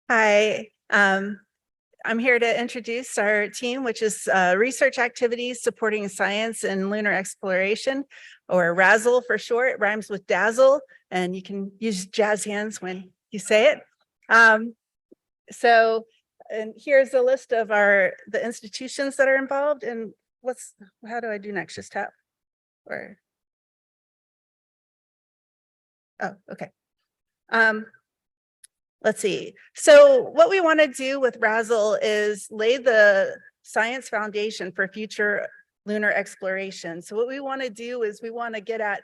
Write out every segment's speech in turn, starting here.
Hi, I'm here to introduce our team, which is research activities supporting science and lunar exploration, or RASSLE for short. It rhymes with dazzle, and you can use jazz hands when you say it. And here's a list of the institutions that are involved. And how do I do next? Just tap or, oh, okay. Let's see. So what we want to do with RASSLE is lay the science foundation for future lunar exploration. So what we want to do is we want to get at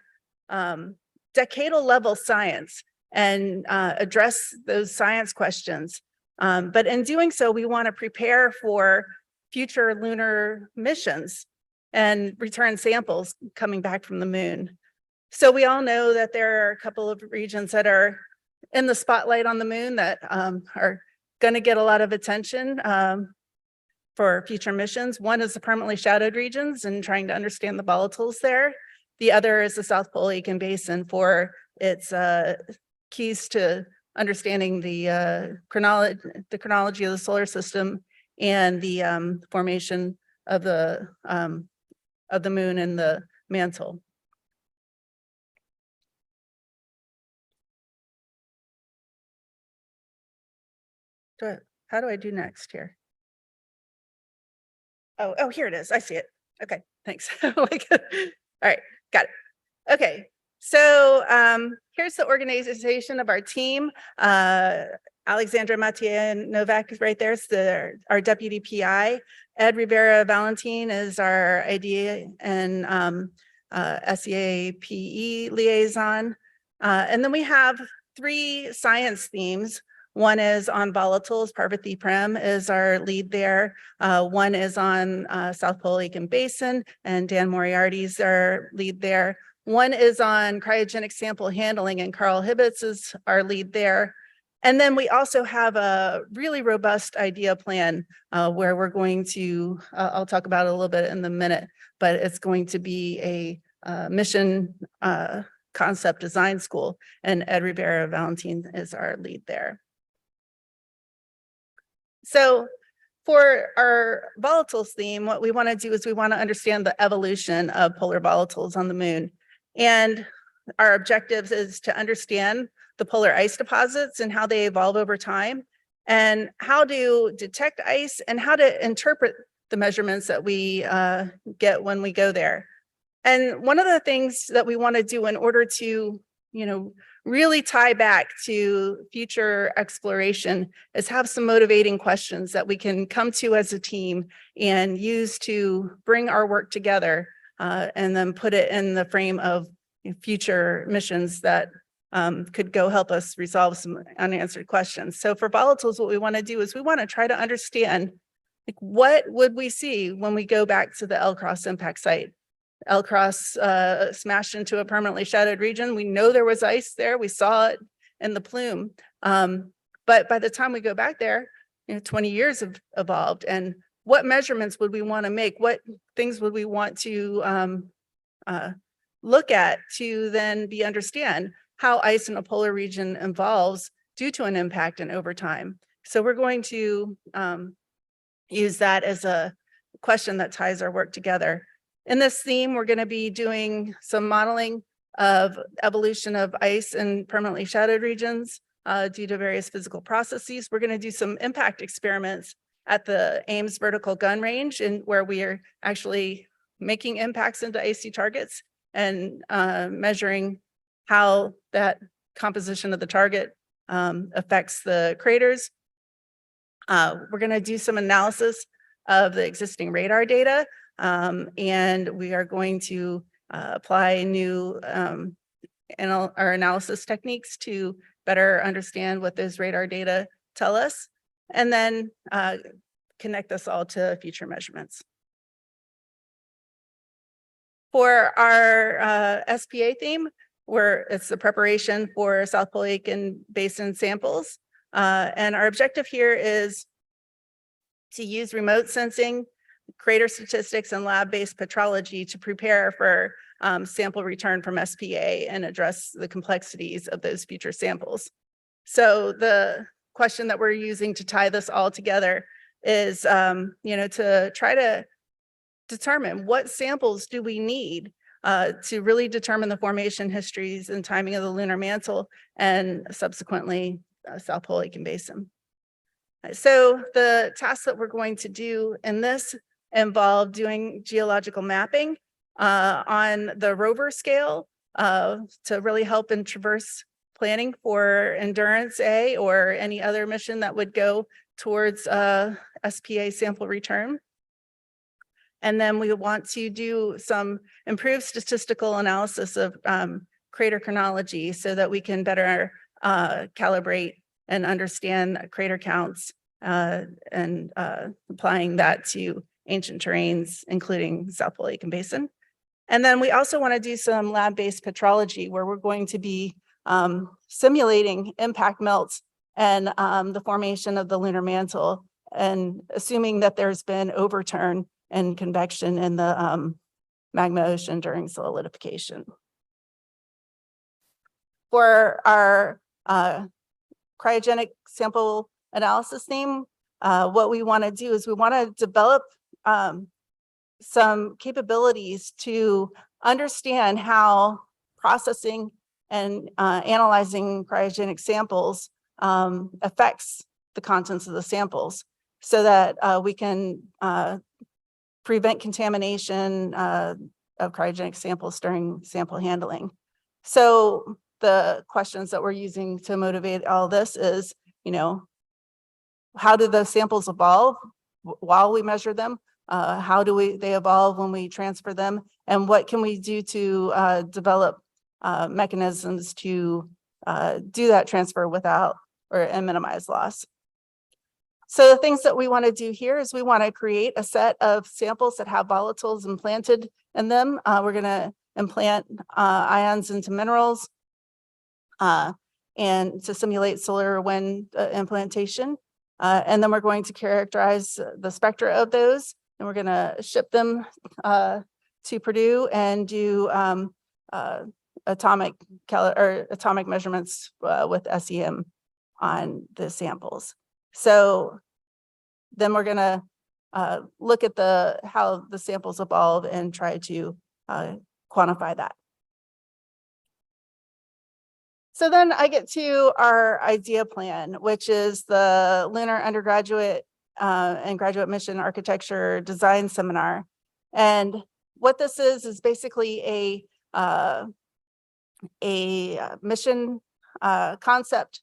decadal level science and address those science questions. But in doing so, we want to prepare for future lunar missions and return samples coming back from the moon. So we all know that there are a couple of regions that are in the spotlight on the moon that are going to get a lot of attention for future missions. One is the permanently shadowed regions and trying to understand the volatiles there. The other is the South Pole Basin for its keys to understanding the chronology of the solar system and the formation of the moon and the mantle. How do I do next here? Oh, here it is. I see it. Okay, thanks. All right, got it. Okay, so here's the organization of our team. Alexandra Mathieu Novak is right there. It's our deputy PI. Ed Rivera Valentin is our ID and SEAPE liaison. And then we have 3 science themes. One is on volatiles. Parvati Prem is our lead there. One is on South Pole Basin, and Dan Moriarty is our lead there. One is on cryogenic sample handling, and Carl Hibbets is our lead there. And then we also have a really robust idea plan where we're going to, I'll talk about it a little bit in a minute, but it's going to be a mission concept design school, and Ed Rivera Valentin is our lead there. So for our volatiles theme, what we want to do is we want to understand the evolution of polar volatiles on the moon. And our objectives is to understand the polar ice deposits and how they evolve over time, and how to detect ice and how to interpret the measurements that we get when we go there. And one of the things that we want to do in order to, really tie back to future exploration is have some motivating questions that we can come to as a team and use to bring our work together and then put it in the frame of future missions that could go help us resolve some unanswered questions. So for volatiles, what we want to do is we want to try to understand, what would we see when we go back to the L-Cross impact site? L-Cross smashed into a permanently shadowed region. We know there was ice there. We saw it in the plume. But by the time we go back there, 20 years have evolved. And what measurements would we want to make? What things would we want to look at to then understand how ice in a polar region evolves due to an impact and over time? So we're going to use that as a question that ties our work together. In this theme, we're going to be doing some modeling of evolution of ice in permanently shadowed regions due to various physical processes. We're going to do some impact experiments at the Ames vertical gun range, and where we are actually making impacts into icy targets and measuring how that composition of the target affects the craters. We're going to do some analysis of the existing radar data. And we are going to apply new our analysis techniques to better understand what those radar data tell us, and then connect this all to future measurements. For our SPA theme, it's the preparation for South Pole Basin samples. And our objective here is to use remote sensing, crater statistics, and lab-based petrology to prepare for sample return from SPA and address the complexities of those future samples. So the question that we're using to tie this all together is, to try to determine what samples do we need to really determine the formation histories and timing of the lunar mantle and subsequently South Pole Lake and Basin. So the tasks that we're going to do in this involve doing geological mapping on the rover scale to really help in traverse planning for Endurance A or any other mission that would go towards SPA sample return. And then we want to do some improved statistical analysis of crater chronology so that we can better calibrate and understand crater counts and applying that to ancient terrains, including South Pole Lake and Basin. And then we also want to do some lab-based petrology where we're going to be simulating impact melts and the formation of the lunar mantle, and assuming that there's been overturn and convection in the magma ocean during solidification. For our cryogenic sample analysis theme, what we want to do is we want to develop some capabilities to understand how processing and analyzing cryogenic samples affects the contents of the samples so that we can prevent contamination of cryogenic samples during sample handling. So the questions that we're using to motivate all this is, how do the samples evolve while we measure them? How do they evolve when we transfer them? And what can we do to develop mechanisms to do that transfer without and minimize loss? So the things that we want to do here is we want to create a set of samples that have volatiles implanted in them. We're going to implant ions into minerals and to simulate solar wind implantation. And then we're going to characterize the spectra of those, and we're going to ship them to Purdue and do atomic measurements with SEM on the samples. So then we're going to look at how the samples evolve and try to quantify that. So then I get to our idea plan, which is the Lunar Undergraduate and Graduate Mission Architecture Design Seminar. And what this is basically a mission concept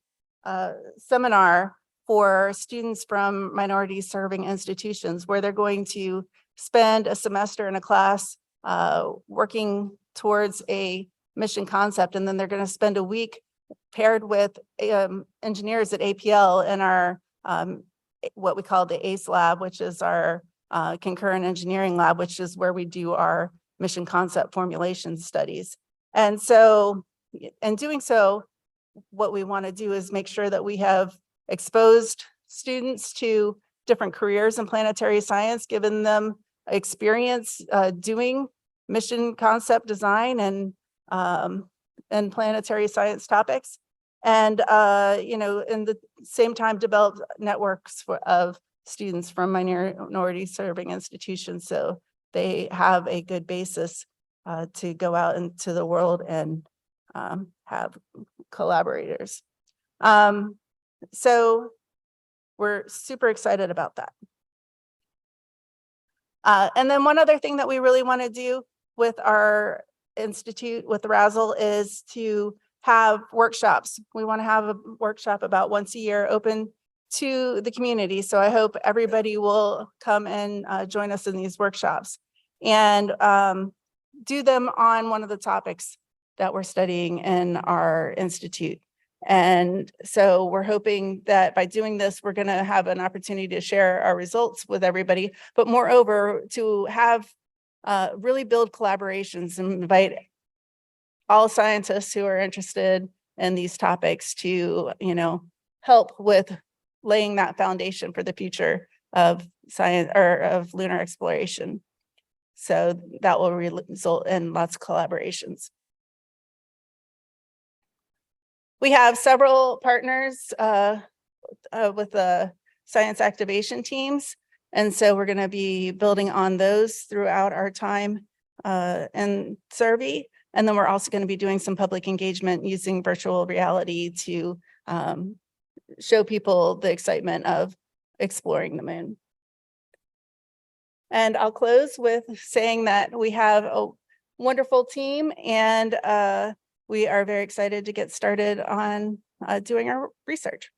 seminar for students from minority serving institutions, where they're going to spend a semester in a class working towards a mission concept, and then they're going to spend a week paired with engineers at APL in our what we call the ACE lab, which is our concurrent engineering lab, which is where we do our mission concept formulation studies. And so in doing so, what we want to do is make sure that we have exposed students to different careers in planetary science, given them experience doing mission concept design and planetary science topics, and in the same time develop networks of students from minority serving institutions, so they have a good basis to go out into the world and have collaborators. So we're super excited about that. And then one other thing that we really want to do with our institute, with the RASSLE, is to have workshops. We want to have a workshop about once a year open to the community. So I hope everybody will come and join us in these workshops and do them on one of the topics that we're studying in our institute. And so we're hoping that by doing this, we're going to have an opportunity to share our results with everybody, but moreover, to have really build collaborations and invite all scientists who are interested in these topics to, help with laying that foundation for the future of science or of lunar exploration. So that will result in lots of collaborations. We have several partners with the science activation teams. And so we're going to be building on those throughout our time in SSERVI. And then we're also going to be doing some public engagement using virtual reality to show people the excitement of exploring the moon. And I'll close with saying that we have a wonderful team, and we are very excited to get started on doing our research.